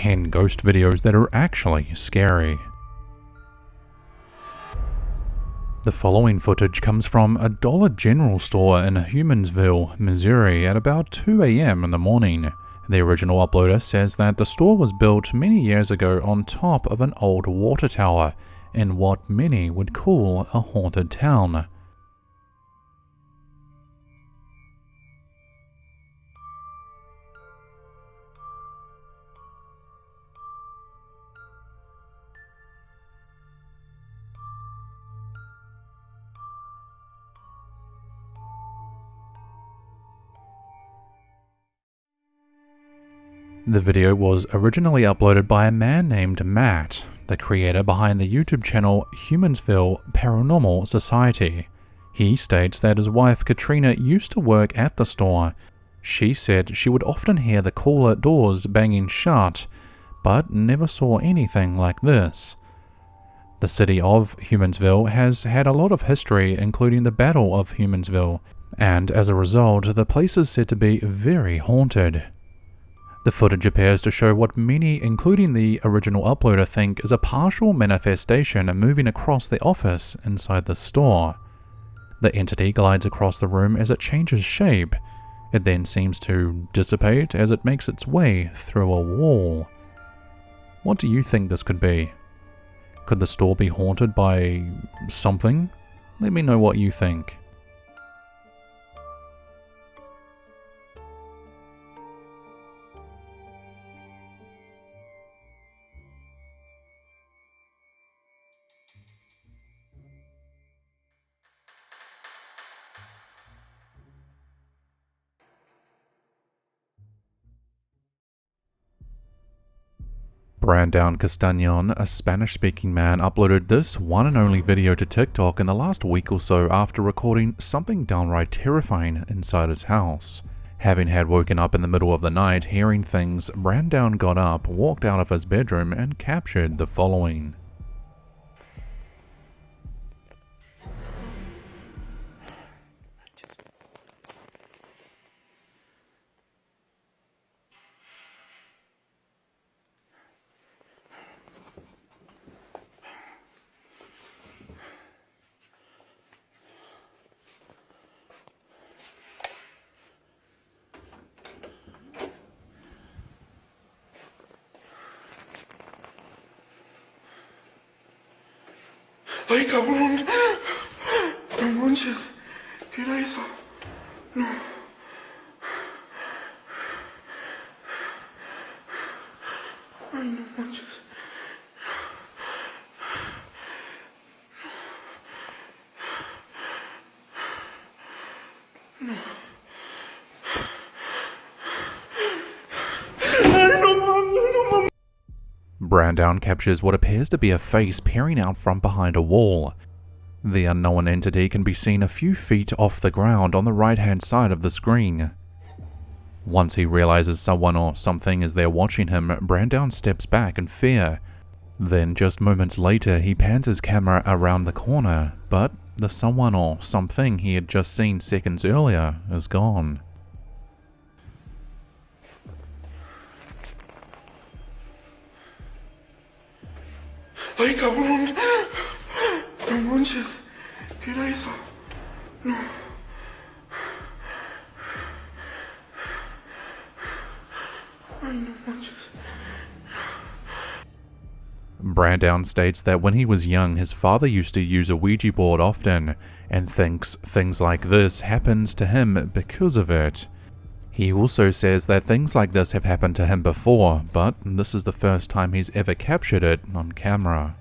10 ghost videos that are actually scary. The following footage comes from a Dollar General store in Humansville, Missouri at about 2 a.m. in the morning. The original uploader says that the store was built many years ago on top of an old water tower in what many would call a haunted town. The video was originally uploaded by a man named Matt, the creator behind the YouTube channel Humansville Paranormal Society. He states that his wife Katrina used to work at the store. She said she would often hear the cooler doors banging shut, but never saw anything like this. The city of Humansville has had a lot of history, including the Battle of Humansville, and as a result, the place is said to be very haunted. The footage appears to show what many, including the original uploader, think is a partial manifestation moving across the office inside the store. The entity glides across the room as it changes shape. It then seems to dissipate as it makes its way through a wall. What do you think this could be? Could the store be haunted by something? Let me know what you think. Brandon Castañon, a Spanish-speaking man, uploaded this one and only video to TikTok in the last week or so after recording something downright terrifying inside his house. Having had woken up in the middle of the night hearing things, Brandon got up, walked out of his bedroom, and captured the following. ¡Ay, cabrón! No manches. ¿Qué era eso? No. Ay, no manches. No. Ay, no mames. Brandon captures what appears to be a face peering out from behind a wall. The unknown entity can be seen a few feet off the ground on the right-hand side of the screen. Once he realizes someone or something is there watching him, Brandon steps back in fear. Then just moments later, he pans his camera around the corner, but the someone or something he had just seen seconds earlier is gone. ¡Ay, cabrón! No manches. ¿Qué era eso? No. Ay, no manches. Brandon states that when he was young, his father used to use a Ouija board often, and thinks things like this happens to him because of it. He also says that things like this have happened to him before, but this is the first time he's ever captured it on camera.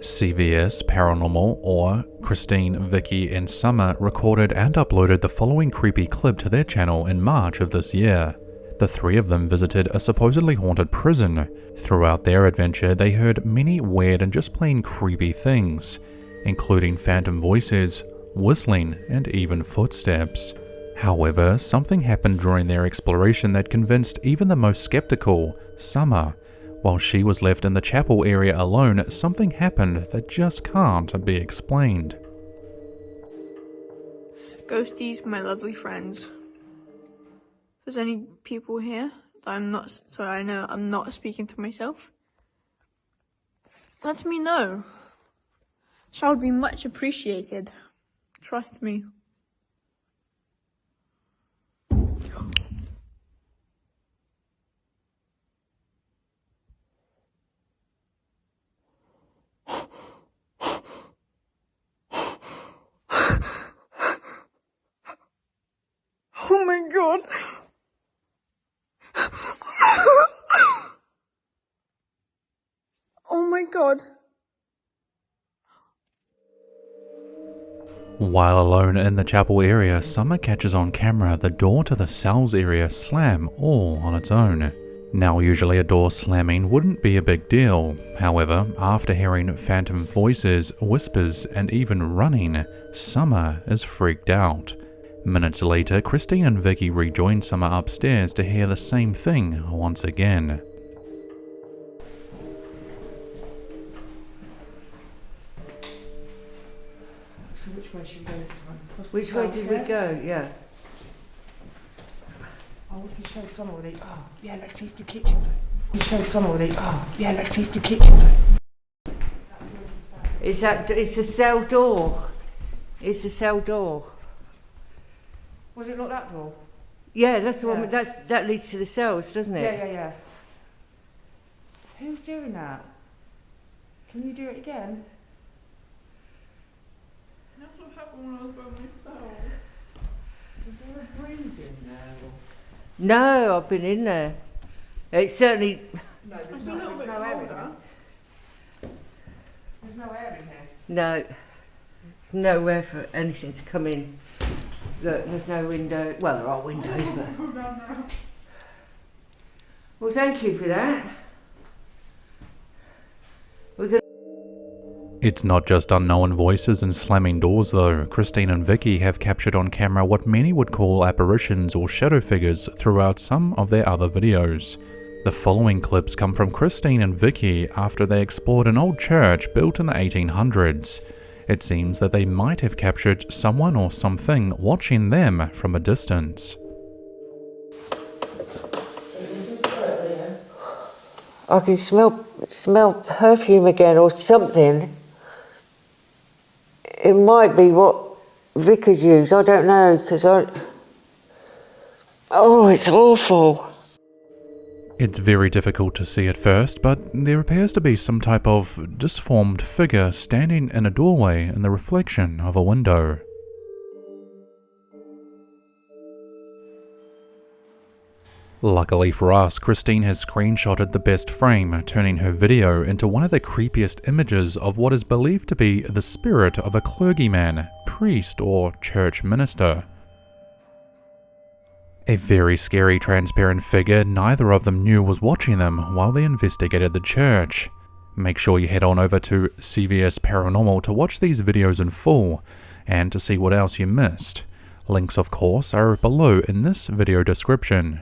CVS Paranormal, or Christine, Vicky, and Summer, recorded and uploaded the following creepy clip to their channel in March of this year. The three of them visited a supposedly haunted prison. Throughout their adventure, they heard many weird and just plain creepy things, including phantom voices, whistling, and even footsteps. However, something happened during their exploration that convinced even the most skeptical, Summer, While she was left in the chapel area alone, something happened that just can't be explained. Ghosties, my lovely friends. If there's any people here, I know I'm not speaking to myself, let me know. Shall be much appreciated. Trust me. Oh my god. Oh my god. While alone in the chapel area, Summer catches on camera the door to the cells area slam all on its own. Now usually a door slamming wouldn't be a big deal, however, after hearing phantom voices, whispers and even running, Summer is freaked out. Minutes later, Christine and Vicky rejoin Summer upstairs to hear the same thing once again. So which way should we go this time? Which way did we go? Yeah. Oh, we can show Summer with it. Oh, yeah, let's see if the kitchen's open. We can show Summer with it. Oh, yeah, let's see if the kitchen's open. It's the cell door. It's the cell door. Was it not that door? Yeah, that's the Yeah. one. That leads to the cells, doesn't it? Yeah. Who's doing that? Can you do it again? That's what happened when I was by myself. Is there a breeze in there? No, I've been in there. It's certainly. No, there's It's a little bit no air in colder. here. There's no air in here. No. There's nowhere for anything to come in. Look, there's no window. Well, there are windows, but. Go down now. Well, thank you for that. We're gonna. It's not just unknown voices and slamming doors though. Christine and Vicky have captured on camera what many would call apparitions or shadow figures throughout some of their other videos. The following clips come from Christine and Vicky after they explored an old church built in the 1800s. It seems that they might have captured someone or something watching them from a distance. I can smell perfume again or something. It might be what Vickers used. I don't know because Oh, it's awful. It's very difficult to see at first, but there appears to be some type of disformed figure standing in a doorway in the reflection of a window. Luckily for us, Christine has screenshotted the best frame, turning her video into one of the creepiest images of what is believed to be the spirit of a clergyman, priest, or church minister. A very scary transparent figure neither of them knew was watching them while they investigated the church. Make sure you head on over to CVS Paranormal to watch these videos in full, and to see what else you missed. Links of course are below in this video description.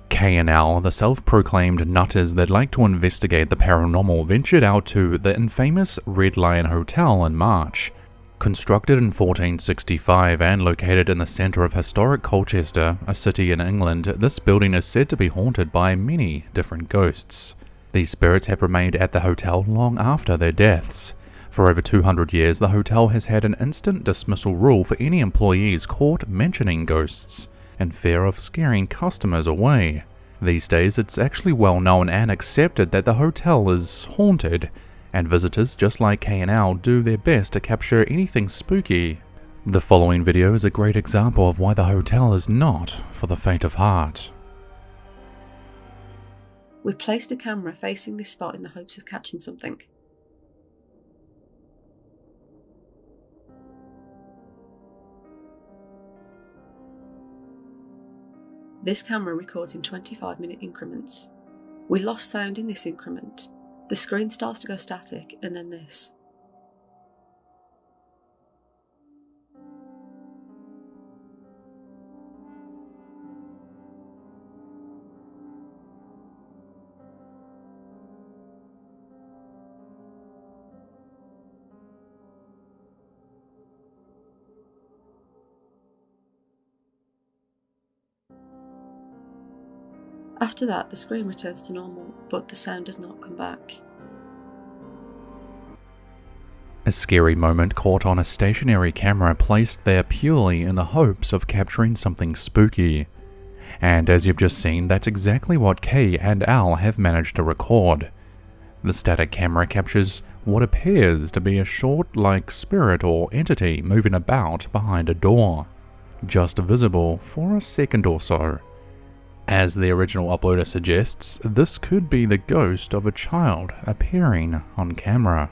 K&L, the self-proclaimed nutters that like to investigate the paranormal, ventured out to the infamous Red Lion Hotel in March. Constructed in 1465 and located in the centre of historic Colchester, a city in England, this building is said to be haunted by many different ghosts. These spirits have remained at the hotel long after their deaths. For over 200 years, the hotel has had an instant dismissal rule for any employees caught mentioning ghosts, in fear of scaring customers away. These days, it's actually well known and accepted that the hotel is haunted, and visitors just like K&L do their best to capture anything spooky. The following video is a great example of why the hotel is not for the faint of heart. We placed a camera facing this spot in the hopes of catching something. This camera records in 25-minute increments. We lost sound in this increment. The screen starts to go static, and then this. After that, the screen returns to normal, but the sound does not come back. A scary moment caught on a stationary camera placed there purely in the hopes of capturing something spooky. And as you've just seen, that's exactly what K&L have managed to record. The static camera captures what appears to be a short-like spirit or entity moving about behind a door, just visible for a second or so. As the original uploader suggests, this could be the ghost of a child appearing on camera.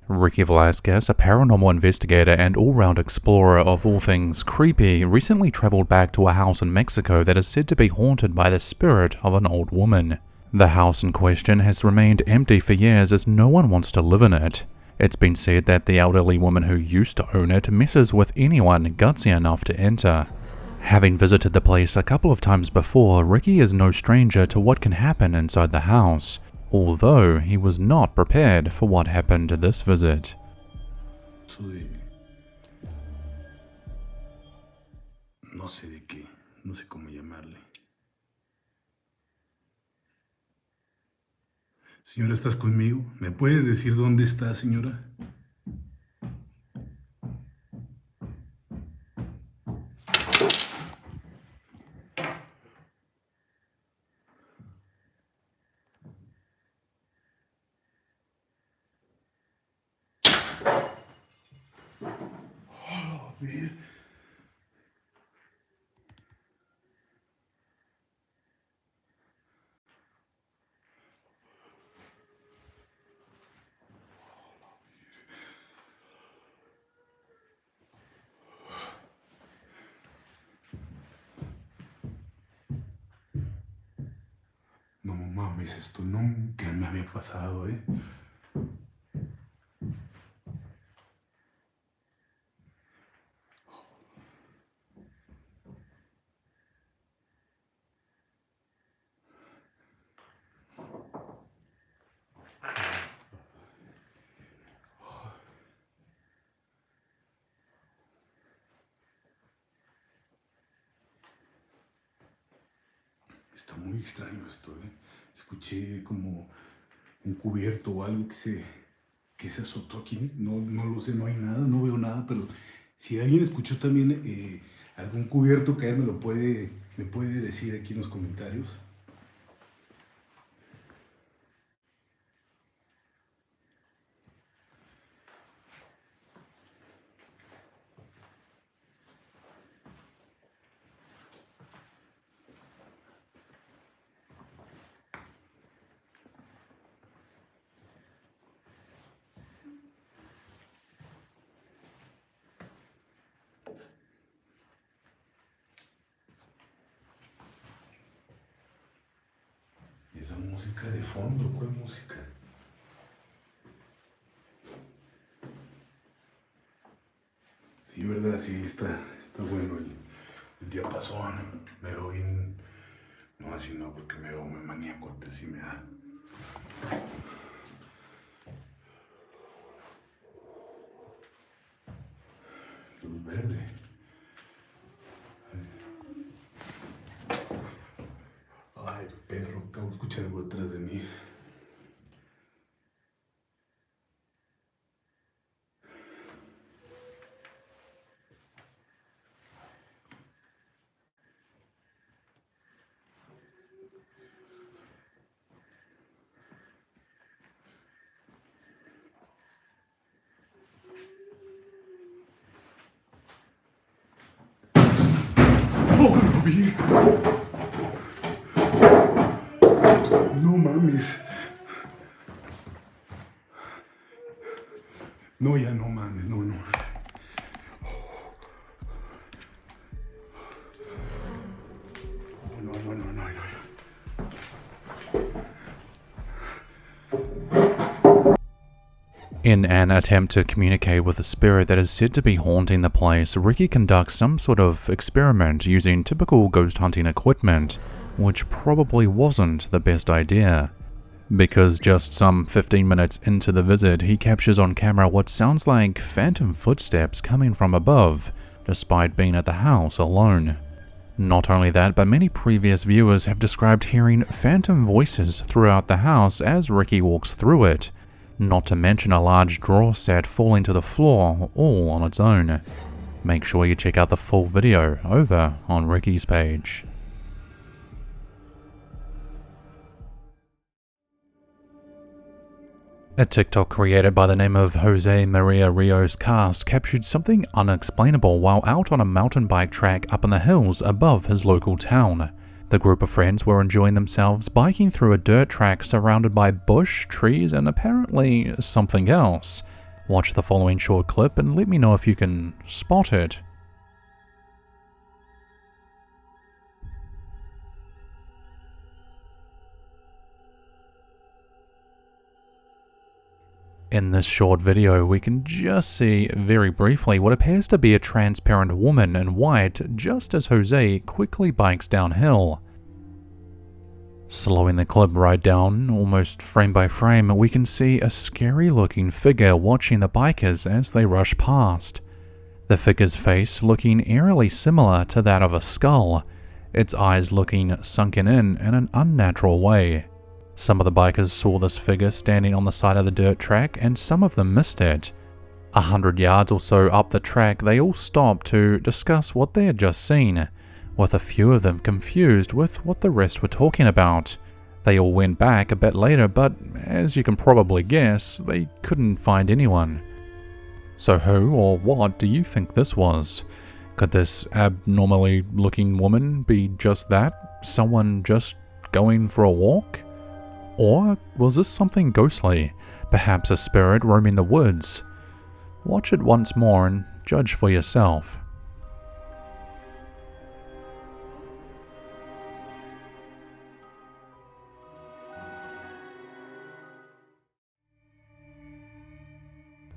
Ricky Velázquez, a paranormal investigator and all-round explorer of all things creepy, recently travelled back to a house in Mexico that is said to be haunted by the spirit of an old woman. The house in question has remained empty for years as no one wants to live in it. It's been said that the elderly woman who used to own it messes with anyone gutsy enough to enter. Having visited the place a couple of times before, Ricky is no stranger to what can happen inside the house, although he was not prepared for what happened this visit. No sé de qué, no sé cómo llamarle. Señora, ¿estás conmigo? ¿Me puedes decir dónde está, señora? No mames, esto nunca me había pasado, ¿eh? Está muy extraño esto, ¿eh? Escuché como un cubierto o algo que se azotó aquí. No lo sé, no hay nada, no veo nada, pero si alguien escuchó también algún cubierto caer, me puede decir aquí en los comentarios. Esa música de fondo, ¿cuál música? Sí, verdad, sí, está bueno el diapasón. Me veo bien. No, así no, porque me veo muy maníaco, así me da. Luz verde. Ay, perro, acabo de escuchar algo detrás de mí. ¡Oh, lo vi! No mames. No, ya no mames, no. No. In an attempt to communicate with the spirit that is said to be haunting the place, Ricky conducts some sort of experiment using typical ghost hunting equipment, which probably wasn't the best idea. because just some 15 minutes into the visit, he captures on camera what sounds like phantom footsteps coming from above, despite being at the house alone. Not only that, but many previous viewers have described hearing phantom voices throughout the house as Ricky walks through it, not to mention a large drawer set falling to the floor all on its own. Make sure you check out the full video over on Ricky's page. A TikTok creator by the name of Jose Maria Rios Cast captured something unexplainable while out on a mountain bike track up in the hills above his local town. The group of friends were enjoying themselves biking through a dirt track surrounded by bush, trees, and apparently something else. Watch the following short clip and let me know if you can spot it. In this short video, we can just see very briefly what appears to be a transparent woman in white just as Jose quickly bikes downhill. Slowing the clip right down, almost frame by frame, we can see a scary looking figure watching the bikers as they rush past. The figure's face looking eerily similar to that of a skull, its eyes looking sunken in an unnatural way. Some of the bikers saw this figure standing on the side of the dirt track and some of them missed it. 100 yards or so up the track, they all stopped to discuss what they had just seen, with a few of them confused with what the rest were talking about. They all went back a bit later, but as you can probably guess, they couldn't find anyone. So who or what do you think this was? Could this abnormally looking woman be just that? Someone just going for a walk? Or was this something ghostly, perhaps a spirit roaming the woods? Watch it once more and judge for yourself.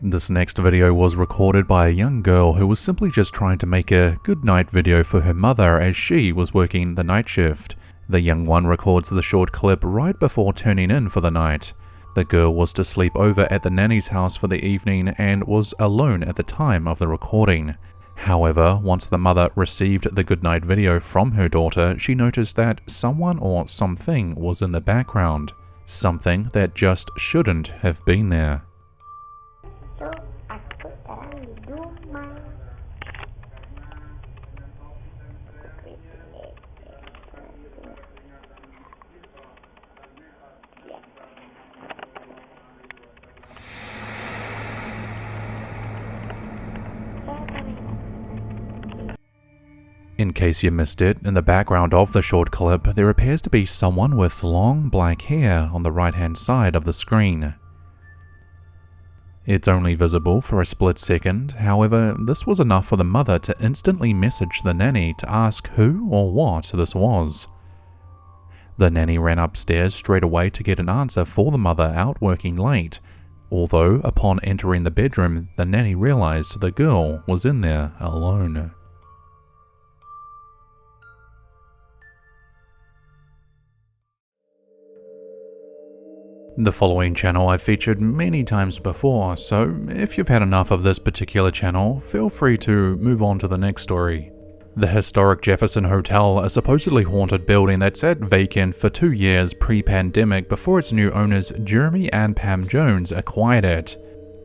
This next video was recorded by a young girl who was simply just trying to make a good night video for her mother as she was working the night shift. The young one records the short clip right before turning in for the night. The girl was to sleep over at the nanny's house for the evening and was alone at the time of the recording. However, once the mother received the goodnight video from her daughter, she noticed that someone or something was in the background. Something that just shouldn't have been there. In case you missed it, in the background of the short clip, there appears to be someone with long black hair on the right-hand side of the screen. It's only visible for a split second, however, this was enough for the mother to instantly message the nanny to ask who or what this was. The nanny ran upstairs straight away to get an answer for the mother out working late, although upon entering the bedroom, the nanny realized the girl was in there alone. The following channel I've featured many times before, so if you've had enough of this particular channel, feel free to move on to the next story. The historic Jefferson Hotel, a supposedly haunted building that sat vacant for 2 years pre-pandemic before its new owners Jeremy and Pam Jones acquired it.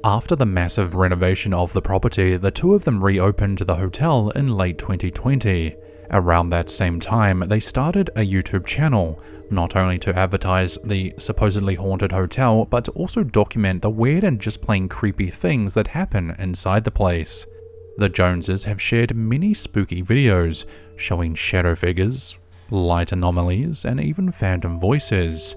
After the massive renovation of the property, the two of them reopened the hotel in late 2020. Around that same time, they started a YouTube channel, not only to advertise the supposedly haunted hotel, but to also document the weird and just plain creepy things that happen inside the place. The Joneses have shared many spooky videos, showing shadow figures, light anomalies, and even phantom voices.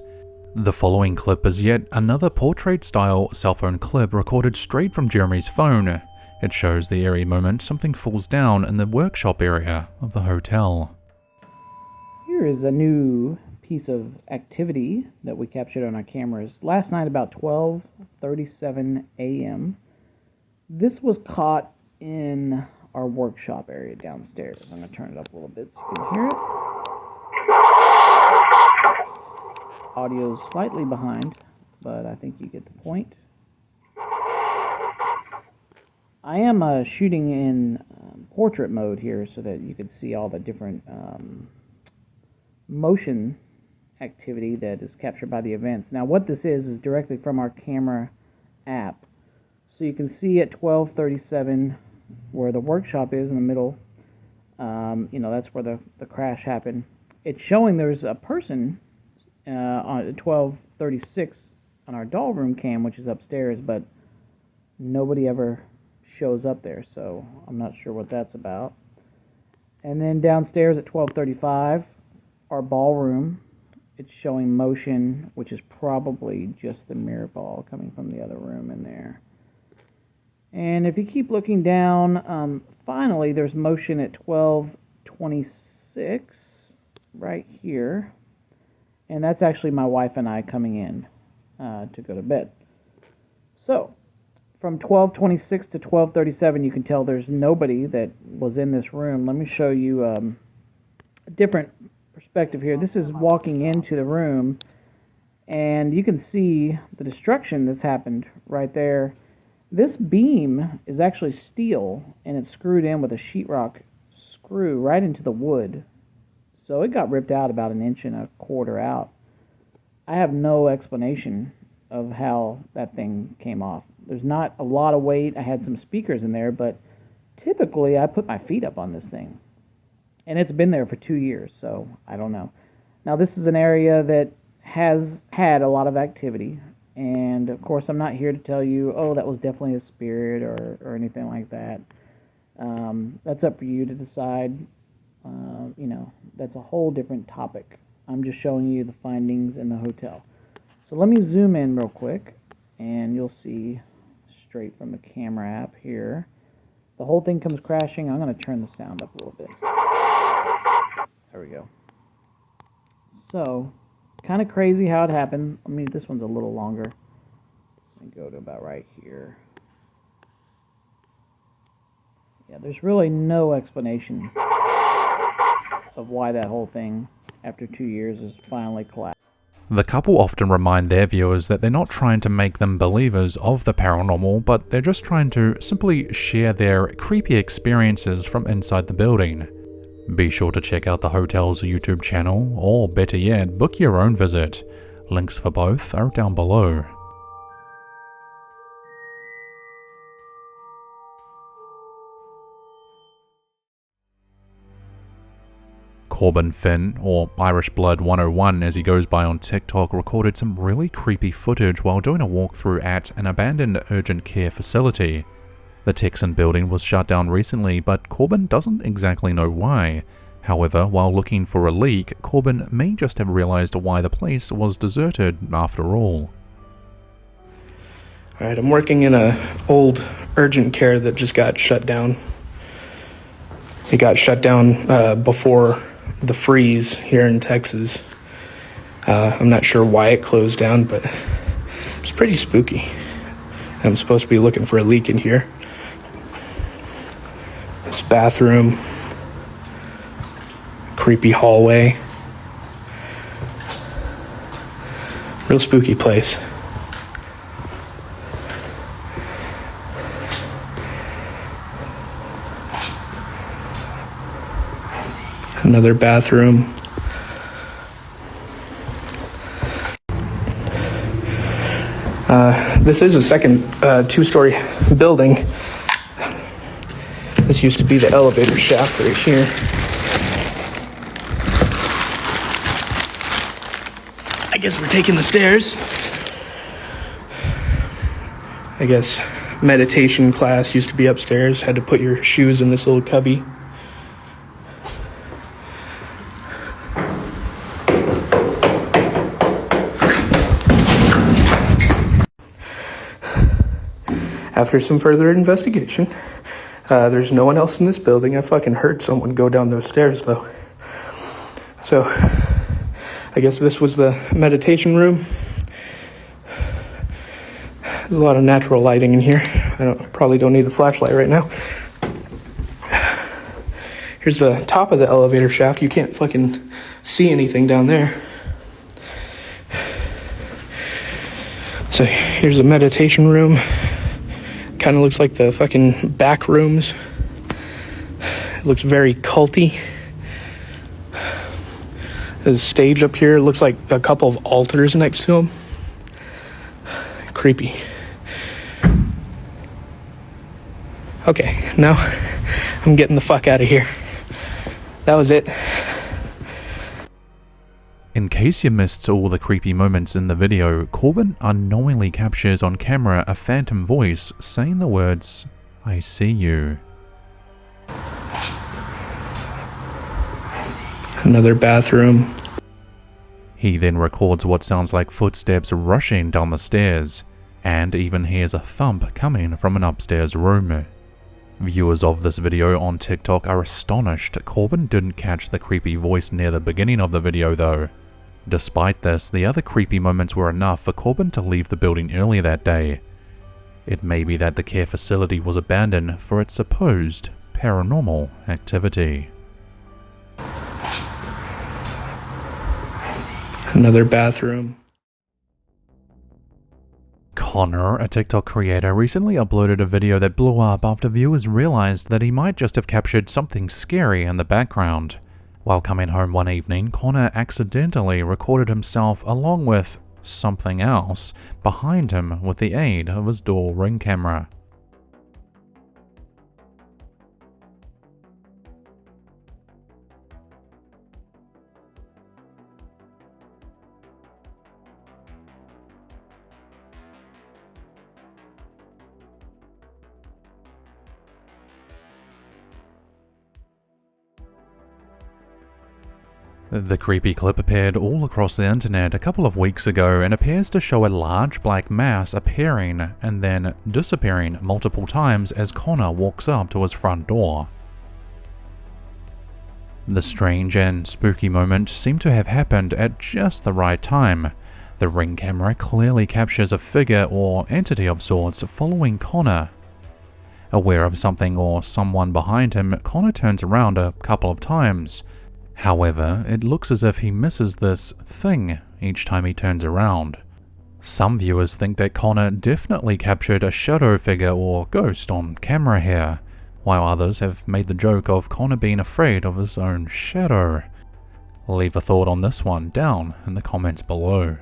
The following clip is yet another portrait-style cell phone clip recorded straight from Jeremy's phone. It shows the eerie moment something falls down in the workshop area of the hotel. Here is a new piece of activity that we captured on our cameras last night about 12:37 a.m. This was caught in our workshop area downstairs. I'm going to turn it up a little bit so you can hear it. Audio's slightly behind, but I think you get the point. I am shooting in portrait mode here so that you can see all the different motion activity that is captured by the events. Now what this is directly from our camera app. So you can see at 12:37 where the workshop is in the middle. That's where the crash happened. It's showing there's a person on 12:36 on our doll room cam, which is upstairs, but nobody ever shows up there, so I'm not sure what that's about. And then downstairs at 12:35, our ballroom, it's showing motion, which is probably just the mirror ball coming from the other room in there. And if you keep looking down, finally there's motion at 12:26 right here, and that's actually my wife and I coming in to go to bed. So from 12:26 to 12:37, you can tell there's nobody that was in this room. Let me show you a different perspective here. This is walking into the room, and you can see the destruction that's happened right there. This beam is actually steel, and it's screwed in with a sheetrock screw right into the wood. So it got ripped out about 1.25 inches out. I have no explanation of how that thing came off. There's not a lot of weight. I had some speakers in there, but typically I put my feet up on this thing. And it's been there for 2 years, so I don't know. Now this is an area that has had a lot of activity, and of course I'm not here to tell you, oh, that was definitely a spirit or anything like that. That's up for you to decide. That's a whole different topic. I'm just showing you the findings in the hotel. So let me zoom in real quick, and you'll see straight from the camera app here. The whole thing comes crashing. I'm going to turn the sound up a little bit. There we go. So, kind of crazy how it happened. I mean, this one's a little longer. Let me go to about right here. Yeah, there's really no explanation of why that whole thing, after 2 years, is finally collapsed. The couple often remind their viewers that they're not trying to make them believers of the paranormal, but they're just trying to simply share their creepy experiences from inside the building. Be sure to check out the hotel's YouTube channel, or better yet, book your own visit. Links for both are down below. Corbin Finn, or Irish Blood 101 as he goes by on TikTok, recorded some really creepy footage while doing a walkthrough at an abandoned urgent care facility. The Texan building was shut down recently, but Corbin doesn't exactly know why. However, while looking for a leak, Corbin may just have realized why the place was deserted after all. Alright, I'm working in an old urgent care that just got shut down. It got shut down before the freeze here in Texas. I'm not sure why it closed down, but it's pretty spooky. I'm supposed to be looking for a leak in here. This bathroom, creepy hallway. Real spooky place. Another bathroom. This is a second two-story building. This used to be the elevator shaft right here. I guess we're taking the stairs. I guess meditation class used to be upstairs. Had to put your shoes in this little cubby. After some further investigation, there's no one else in this building. I fucking heard someone go down those stairs, though. So, I guess this was the meditation room. There's a lot of natural lighting in here. Probably don't need the flashlight right now. Here's the top of the elevator shaft. You can't fucking see anything down there. So here's a meditation room. Kind of looks like the fucking back rooms. It looks very culty. There's a stage up here. It looks like a couple of altars next to him. Creepy. Okay, now I'm getting the fuck out of here. That was it. In case you missed all the creepy moments in the video, Corbin unknowingly captures on camera a phantom voice saying the words, "I see you." Another bathroom. He then records what sounds like footsteps rushing down the stairs, and even hears a thump coming from an upstairs room. Viewers of this video on TikTok are astonished Corbin didn't catch the creepy voice near the beginning of the video though. Despite this, the other creepy moments were enough for Corbin to leave the building early that day. It may be that the care facility was abandoned for its supposed paranormal activity. Another bathroom. Connor, a TikTok creator, recently uploaded a video that blew up after viewers realized that he might just have captured something scary in the background. While coming home one evening, Connor accidentally recorded himself along with something else behind him with the aid of his dual ring camera. The creepy clip appeared all across the internet a couple of weeks ago and appears to show a large black mass appearing and then disappearing multiple times as Connor walks up to his front door. The strange and spooky moment seemed to have happened at just the right time. The ring camera clearly captures a figure or entity of sorts following Connor. Aware of something or someone behind him, Connor turns around a couple of times. However, it looks as if he misses this thing each time he turns around. Some viewers think that Connor definitely captured a shadow figure or ghost on camera here, while others have made the joke of Connor being afraid of his own shadow. Leave a thought on this one down in the comments below.